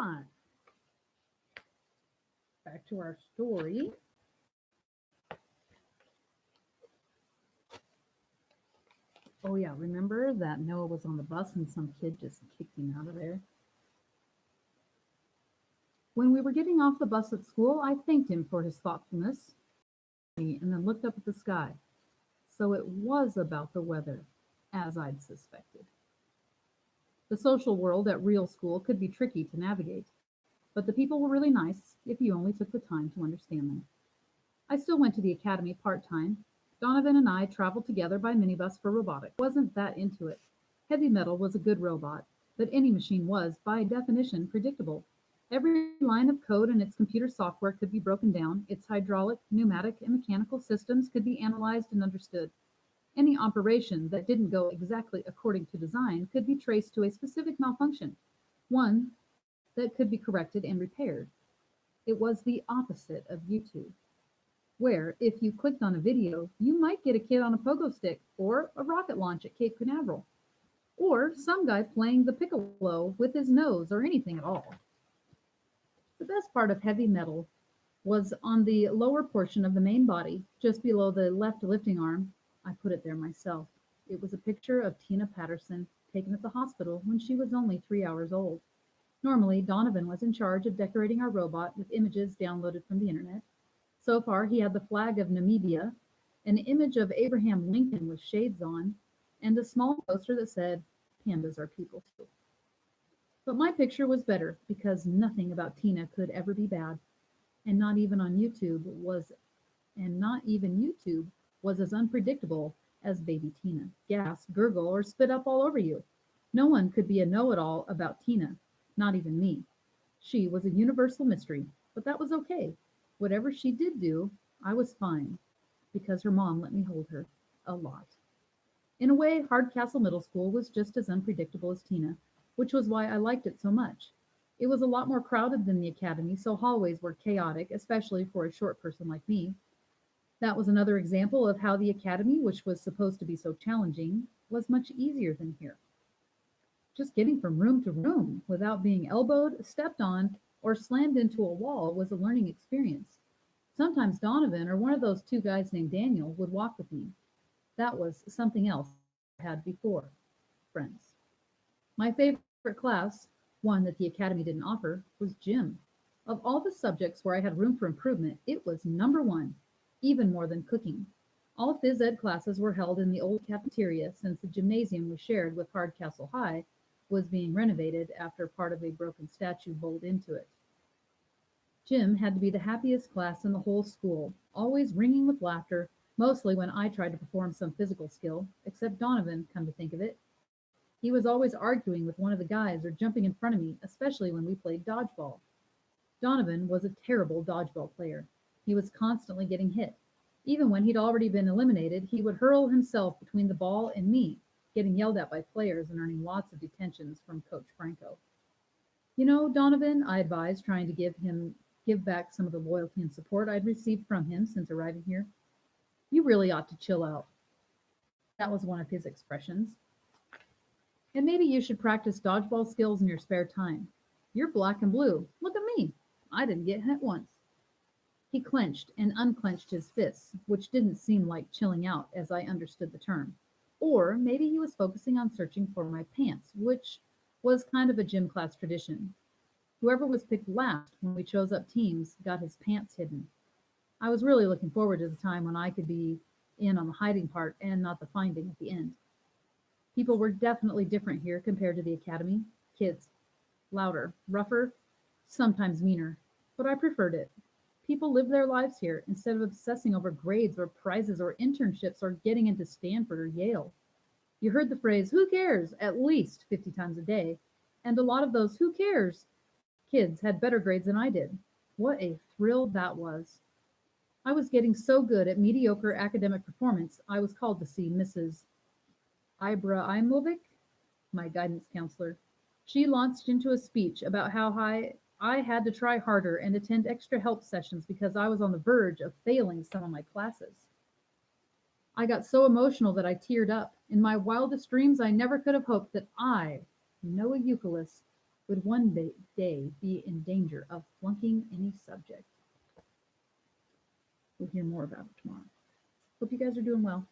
live. Back to our story. Oh, yeah, remember that Noah was on the bus and some kid just kicked him out of there? When we were getting off the bus at school, I thanked him for his thoughtfulness and then looked up at the sky. So it was about the weather, as I'd suspected. The social world at real school could be tricky to navigate, but the people were really nice if you only took the time to understand them. I still went to the academy part time. Donovan and I traveled together by minibus for robotics. Wasn't that into it. Heavy Metal was a good robot, but any machine was, by definition, predictable. Every line of code and its computer software could be broken down, its hydraulic, pneumatic, and mechanical systems could be analyzed and understood. Any operation that didn't go exactly according to design could be traced to a specific malfunction, one that could be corrected and repaired. It was the opposite of YouTube, where if you clicked on a video, you might get a kid on a pogo stick or a rocket launch at Cape Canaveral, or some guy playing the piccolo with his nose or anything at all. The best part of Heavy Metal was on the lower portion of the main body, just below the left lifting arm. I put it there myself. It was a picture of Tina Patterson taken at the hospital when she was only 3 hours old. Normally, Donovan was in charge of decorating our robot with images downloaded from the internet. So far, he had the flag of Namibia, an image of Abraham Lincoln with shades on, and a small poster that said, "Pandas are people too." But my picture was better because nothing about Tina could ever be bad, and not even YouTube was as unpredictable as baby Tina. Gas, gurgle, or spit up all over you. No one could be a know-it-all about Tina, not even me. She was a universal mystery, but that was okay. Whatever she did do, I was fine because her mom let me hold her a lot. In a way, Hardcastle Middle School was just as unpredictable as Tina, which was why I liked it so much. It was a lot more crowded than the academy, so hallways were chaotic, especially for a short person like me. That was another example of how the academy, which was supposed to be so challenging, was much easier than here. Just getting from room to room without being elbowed, stepped on, or slammed into a wall was a learning experience. Sometimes Donovan or one of those two guys named Daniel would walk with me. That was something else I had before friends. My favorite class, one that the academy didn't offer, was gym. Of all the subjects where I had room for improvement, it was number one, even more than cooking. All phys ed classes were held in the old cafeteria since the gymnasium we shared with Hardcastle High was being renovated after part of a broken statue bowled into it. Gym had to be the happiest class in the whole school, always ringing with laughter, mostly when I tried to perform some physical skill, except Donovan, come to think of it. He was always arguing with one of the guys or jumping in front of me, especially when we played dodgeball. Donovan was a terrible dodgeball player. He was constantly getting hit. Even when he'd already been eliminated, he would hurl himself between the ball and me, getting yelled at by players and earning lots of detentions from Coach Franco. You know, Donovan, I advised, trying to give back some of the loyalty and support I'd received from him since arriving here. You really ought to chill out. That was one of his expressions. And maybe you should practice dodgeball skills in your spare time. You're black and blue. Look at me. I didn't get hit once. He clenched and unclenched his fists, which didn't seem like chilling out as I understood the term. Or maybe he was focusing on searching for my pants, which was kind of a gym class tradition. Whoever was picked last when we chose up teams got his pants hidden. I was really looking forward to the time when I could be in on the hiding part and not the finding at the end. People were definitely different here compared to the academy. Kids, louder, rougher, sometimes meaner, but I preferred it. People lived their lives here instead of obsessing over grades or prizes or internships or getting into Stanford or Yale. You heard the phrase, "who cares?" at least 50 times a day, and a lot of those "who cares" kids had better grades than I did. What a thrill that was. I was getting so good at mediocre academic performance, I was called to see Mrs. Ibrahimovic, my guidance counselor. She launched into a speech about how I had to try harder and attend extra help sessions because I was on the verge of failing some of my classes. I got so emotional that I teared up. In my wildest dreams, I never could have hoped that I, Noah Euclid, would one day be in danger of flunking any subject. We'll hear more about it tomorrow. Hope you guys are doing well.